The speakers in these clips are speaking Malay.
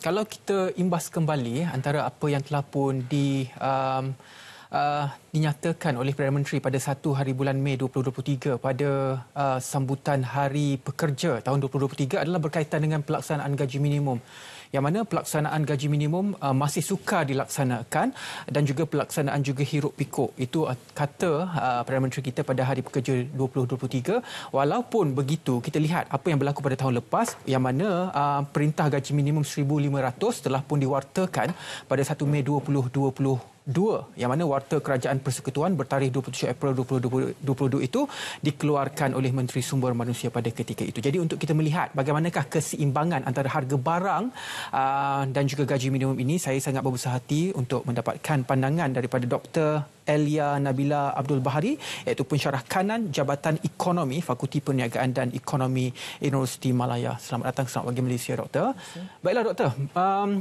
Kalau kita imbas kembali antara apa yang telah pun dinyatakan oleh Perdana Menteri pada 1 hari bulan Mei 2023 pada sambutan Hari Pekerja tahun 2023 adalah berkaitan dengan pelaksanaan gaji minimum. Yang mana pelaksanaan gaji minimum masih sukar dilaksanakan dan juga pelaksanaan juga hiruk pikuk. Itu kata Perdana Menteri kita pada Hari Pekerja 2023. Walaupun begitu, kita lihat apa yang berlaku pada tahun lepas yang mana perintah gaji minimum 1,500 telah pun diwartakan pada 1 Mei 2022 yang mana Warta Kerajaan Persekutuan bertarikh 27 April 2022 itu dikeluarkan oleh Menteri Sumber Manusia pada ketika itu. Jadi untuk kita melihat bagaimanakah keseimbangan antara harga barang dan juga gaji minimum ini, saya sangat berbesar hati untuk mendapatkan pandangan daripada Dr. Elia Nabila Abdul Bahari, iaitu pensyarah kanan Jabatan Ekonomi Fakulti Perniagaan dan Ekonomi Universiti Malaya. Selamat datang, selamat pagi Malaysia, Doktor. Baiklah Doktor,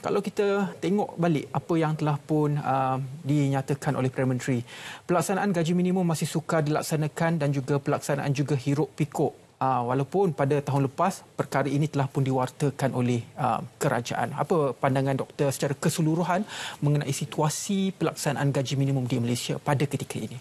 kalau kita tengok balik apa yang telah pun dinyatakan oleh Perdana Menteri, pelaksanaan gaji minimum masih sukar dilaksanakan dan juga pelaksanaan juga hiruk pikuk. Walaupun pada tahun lepas perkara ini telah pun diwartakan oleh kerajaan. Apa pandangan doktor secara keseluruhan mengenai situasi pelaksanaan gaji minimum di Malaysia pada ketika ini?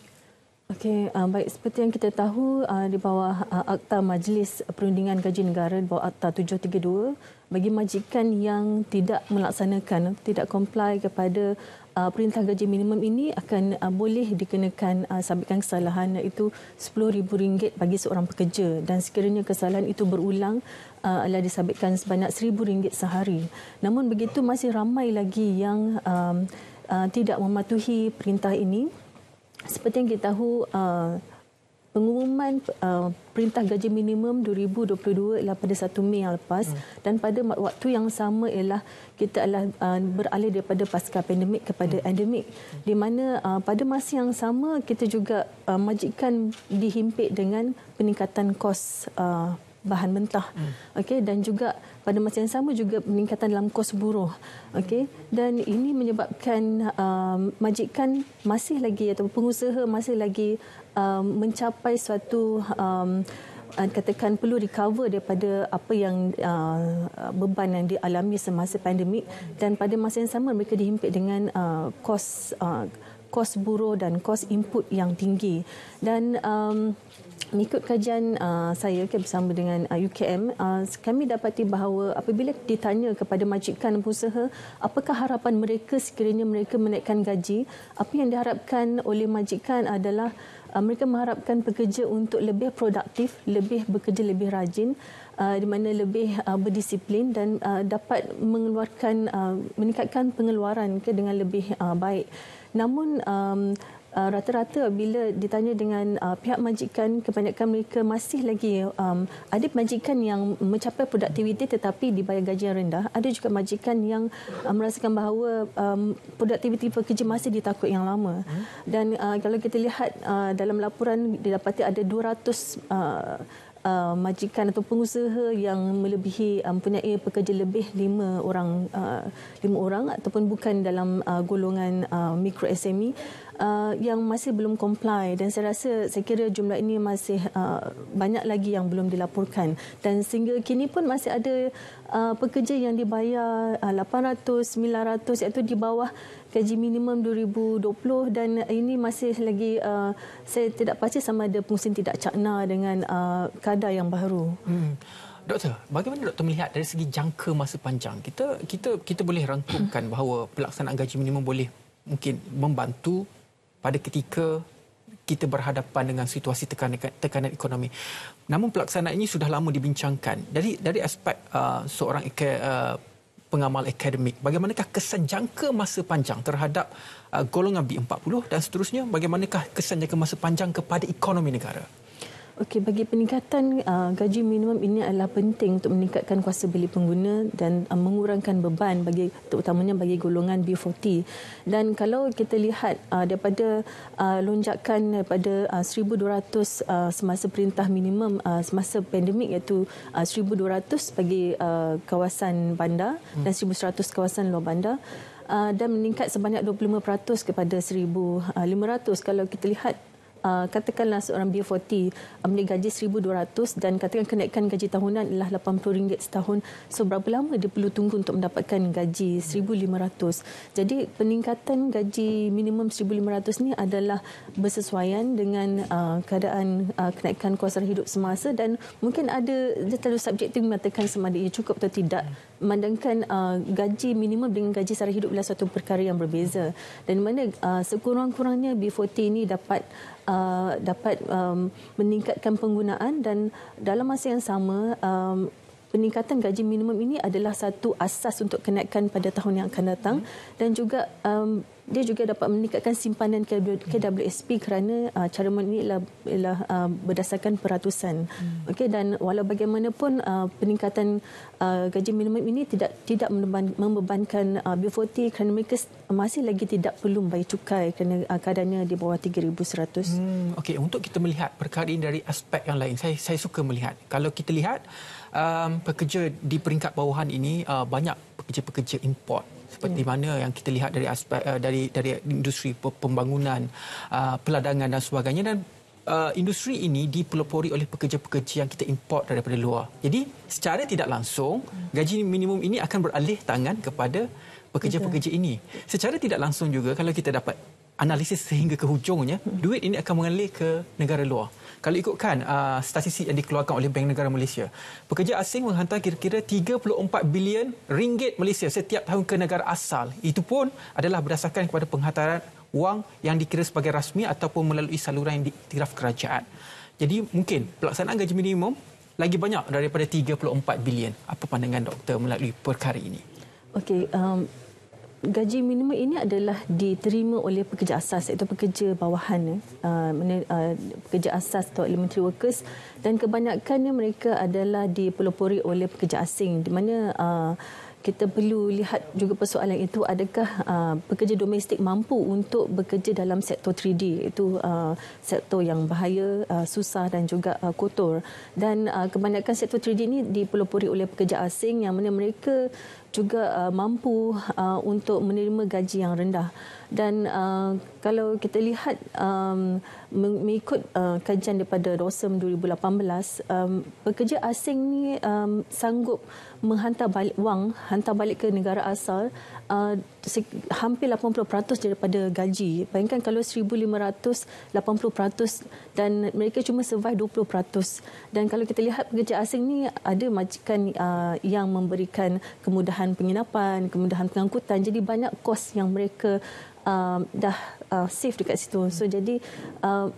Okey, baik, seperti yang kita tahu di bawah Akta Majlis Perundingan Gaji Negara, di bawah Akta 732, bagi majikan yang tidak melaksanakan, tidak comply kepada perintah gaji minimum ini akan boleh dikenakan sabitkan kesalahan, iaitu RM10,000 bagi seorang pekerja, dan sekiranya kesalahan itu berulang adalah disabitkan sebanyak RM1,000 sehari. Namun begitu masih ramai lagi yang tidak mematuhi perintah ini. Seperti yang kita tahu, pengumuman perintah gaji minimum 2022 ialah pada 1 Mei yang lepas, dan pada waktu yang sama ialah kita adalah beralih daripada pasca pandemik kepada endemik, di mana pada masa yang sama kita juga majikan dihimpit dengan peningkatan kos bahan mentah, okey, dan juga pada masa yang sama juga peningkatan dalam kos buruh, okey, dan ini menyebabkan majikan masih lagi atau pengusaha masih lagi mencapai suatu katakan perlu recover daripada apa yang beban yang dialami semasa pandemik, dan pada masa yang sama mereka dihimpit dengan kos buruh dan kos input yang tinggi. Dan mengikut kajian saya bersama dengan UKM, kami dapati bahawa apabila ditanya kepada majikan dan pengusaha apakah harapan mereka sekiranya mereka menaikkan gaji, apa yang diharapkan oleh majikan adalah mereka mengharapkan pekerja untuk lebih produktif, lebih bekerja lebih rajin, di mana lebih berdisiplin dan dapat meningkatkan pengeluaran dengan lebih baik. Namun rata-rata bila ditanya dengan pihak majikan, kebanyakan mereka masih lagi ada majikan yang mencapai produktiviti tetapi dibayar gaji yang rendah. Ada juga majikan yang merasakan bahawa produktiviti pekerja masih di takut yang lama. Dan kalau kita lihat dalam laporan didapati ada 200 majikan atau pengusaha yang melebihi mempunyai pekerja lebih 5 orang ataupun bukan dalam golongan mikro SME yang masih belum comply, dan saya kira jumlah ini masih banyak lagi yang belum dilaporkan, dan sehingga kini pun masih ada pekerja yang dibayar 800, 900, iaitu di bawah gaji minimum 2020, dan ini masih lagi saya tidak pasti sama ada pengusin tidak cakna dengan kadar yang baru. Doktor, bagaimana doktor melihat dari segi jangka masa panjang? Kita boleh rangkumkan bahawa pelaksanaan gaji minimum boleh mungkin membantu pada ketika kita berhadapan dengan situasi tekanan ekonomi. Namun pelaksanaan ini sudah lama dibincangkan. Dari aspek seorang pengamal akademik, bagaimanakah kesan jangka masa panjang terhadap golongan B40 dan seterusnya? Bagaimanakah kesan jangka masa panjang kepada ekonomi negara? Okey, bagi peningkatan gaji minimum ini adalah penting untuk meningkatkan kuasa beli pengguna dan mengurangkan beban terutamanya bagi golongan B40. Dan kalau kita lihat daripada lonjakan daripada 1,200 semasa perintah minimum semasa pandemik, iaitu 1,200 bagi kawasan bandar dan 1,100 kawasan luar bandar, dan meningkat sebanyak 25% kepada 1,500. Kalau kita lihat katakanlah seorang B40 ambil gaji 1,200 dan katakan kenaikan gaji tahunan adalah RM80 setahun. So berapa lama dia perlu tunggu untuk mendapatkan gaji 1,500. Jadi peningkatan gaji minimum 1,500 ni adalah bersesuaian dengan keadaan kenaikan kos hidup semasa, dan mungkin ada dia terlalu subjektif mengatakan sama ada ia cukup atau tidak. Memandangkan gaji minimum dengan gaji sara hidup adalah satu perkara yang berbeza, dan mana sekurang-kurangnya B40 ini dapat meningkatkan penggunaan, dan dalam masa yang sama peningkatan gaji minimum ini adalah satu asas untuk kenaikan pada tahun yang akan datang, dan juga dia juga dapat meningkatkan simpanan KWSP kerana cara ini ialah berdasarkan peratusan. Okey, dan walau bagaimanapun peningkatan gaji minimum ini tidak membebankan B40 kerana mereka masih lagi tidak perlu membayar cukai kerana kadarnya di bawah 3,100. Okey, untuk kita melihat perkara ini dari aspek yang lain, saya suka melihat kalau kita lihat pekerja di peringkat bawahan ini banyak pekerja-pekerja import seperti mana yang kita lihat dari aspek dari industri pembangunan, peladangan dan sebagainya, dan industri ini dipelopori oleh pekerja-pekerja yang kita import daripada luar. Jadi secara tidak langsung gaji minimum ini akan beralih tangan kepada pekerja-pekerja ini. Secara tidak langsung juga kalau kita dapat analisis sehingga ke hujungnya, duit ini akan mengalir ke negara luar. Kalau ikutkan statistik yang dikeluarkan oleh Bank Negara Malaysia, pekerja asing menghantar kira-kira 34 bilion ringgit Malaysia setiap tahun ke negara asal. Itu pun adalah berdasarkan kepada penghantaran wang yang dikira sebagai rasmi ataupun melalui saluran yang diiktiraf kerajaan. Jadi mungkin pelaksanaan gaji minimum lagi banyak daripada 34 bilion. Apa pandangan doktor melalui perkara ini? Okey, gaji minimum ini adalah diterima oleh pekerja asas, iaitu pekerja bawahan, pekerja asas atau elementary workers, dan kebanyakannya mereka adalah dipelopori oleh pekerja asing, di mana kita perlu lihat juga persoalan itu, adakah pekerja domestik mampu untuk bekerja dalam sektor 3D, iaitu sektor yang bahaya, susah dan juga kotor. Dan kebanyakan sektor 3D ini dipelopori oleh pekerja asing yang mana mereka juga mampu untuk menerima gaji yang rendah. Dan kalau kita lihat mengikut kajian daripada ROSM 2018, pekerja asing ni sanggup menghantar balik wang, hantar balik ke negara asal hampir 80% daripada gaji. Bayangkan kalau 1,500, 80%, dan mereka cuma survive 20%. Dan kalau kita lihat pekerja asing ni ada majikan yang memberikan kemudahan penginapan, kemudahan pengangkutan. Jadi banyak kos yang mereka dah save dekat situ. So jadi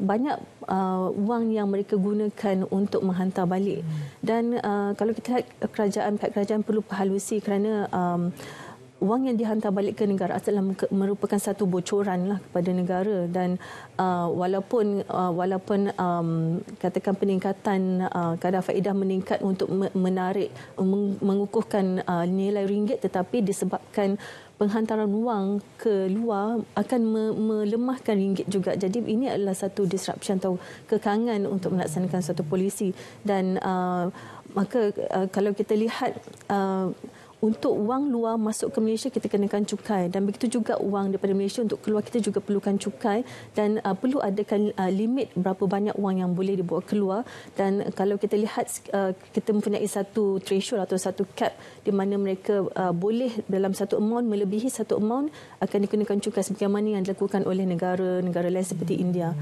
banyak wang yang mereka gunakan untuk menghantar balik. Dan kalau kita lihat pihak kerajaan perlu halusi kerana wang yang dihantar balik ke negara asal merupakan satu bocoran lah kepada negara. Dan walaupun katakan peningkatan kadar faedah meningkat untuk menarik, mengukuhkan nilai ringgit, tetapi disebabkan penghantaran wang ke luar akan melemahkan ringgit juga. Jadi ini adalah satu disruption atau kekangan untuk melaksanakan satu polisi. Dan maka kalau kita lihat untuk wang luar masuk ke Malaysia, kita kenakan cukai, dan begitu juga wang daripada Malaysia untuk keluar, kita juga perlukan cukai, dan perlu adakan limit berapa banyak wang yang boleh dibawa keluar. Dan kalau kita lihat kita mempunyai satu threshold atau satu cap di mana mereka boleh dalam satu amount, melebihi satu amount akan dikenakan cukai, sebagaimana yang dilakukan oleh negara-negara lain seperti India.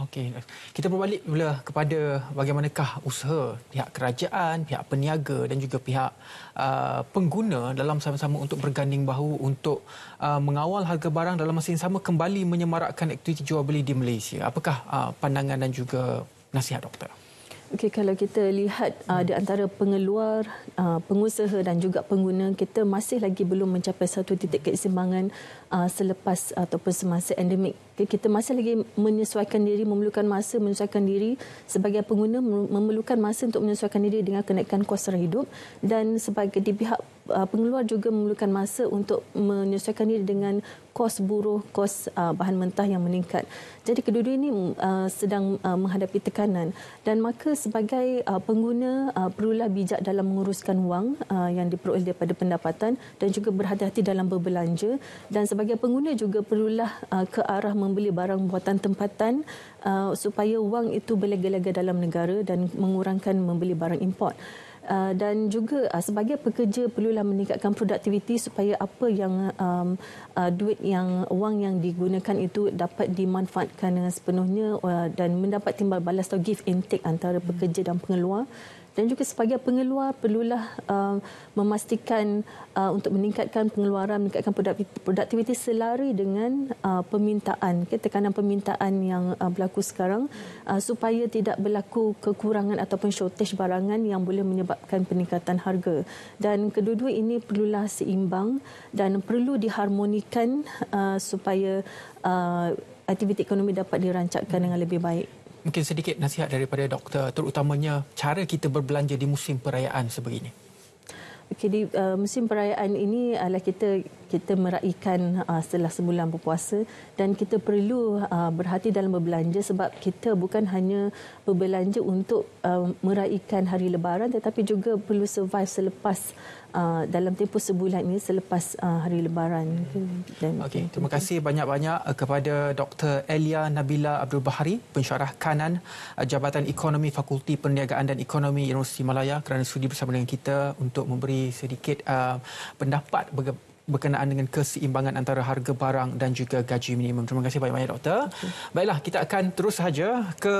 Okey, kita berbalik pula kepada bagaimanakah usaha pihak kerajaan, pihak peniaga dan juga pihak pengguna dalam sama-sama untuk berganding bahu untuk mengawal harga barang dalam masa yang sama kembali menyemarakkan aktiviti jual beli di Malaysia. Apakah pandangan dan juga nasihat doktor? Okey, kalau kita lihat di antara pengeluar, pengusaha dan juga pengguna, kita masih lagi belum mencapai satu titik keseimbangan selepas ataupun semasa endemik. Kita masih lagi menyesuaikan diri, memerlukan masa menyesuaikan diri. Sebagai pengguna memerlukan masa untuk menyesuaikan diri dengan kenaikan kos sara hidup, dan sebagai di pihak pengeluar juga memerlukan masa untuk menyesuaikan diri dengan kos buruh, kos bahan mentah yang meningkat. Jadi kedua-dua ini sedang menghadapi tekanan, dan maka sebagai pengguna perlulah bijak dalam menguruskan wang yang diperoleh daripada pendapatan dan juga berhati-hati dalam berbelanja. Dan sebagai pengguna juga perlulah ke arah membeli barang buatan tempatan supaya wang itu berlega-lega dalam negara dan mengurangkan membeli barang import. Dan juga sebagai pekerja perlulah meningkatkan produktiviti supaya apa yang wang yang digunakan itu dapat dimanfaatkan dengan sepenuhnya dan mendapat timbal balas atau give and take antara pekerja dan pengeluar. Dan juga sebagai pengeluar perlulah memastikan untuk meningkatkan pengeluaran, meningkatkan produktiviti selari dengan permintaan, tekanan permintaan yang berlaku sekarang supaya tidak berlaku kekurangan ataupun shortage barangan yang boleh menyebabkan peningkatan harga. Dan kedua-dua ini perlulah seimbang dan perlu diharmonikan supaya aktiviti ekonomi dapat dirancangkan dengan lebih baik. Mungkin sedikit nasihat daripada doktor, terutamanya cara kita berbelanja di musim perayaan sebegini. Okey, di musim perayaan ini adalah kita meraihkan setelah sebulan berpuasa dan kita perlu berhati dalam berbelanja sebab kita bukan hanya berbelanja untuk meraihkan hari lebaran tetapi juga perlu survive selepas dalam tempoh sebulan ini selepas hari lebaran. Okey, terima kasih banyak-banyak kepada Dr. Elia Nabila Abdul Bahari, pensyarah kanan Jabatan Ekonomi Fakulti Perniagaan dan Ekonomi Universiti Malaya kerana sudi bersama dengan kita untuk memberi sedikit pendapat berkenaan dengan keseimbangan antara harga barang dan juga gaji minimum. Terima kasih banyak-banyak doktor. Baiklah, kita akan terus sahaja ke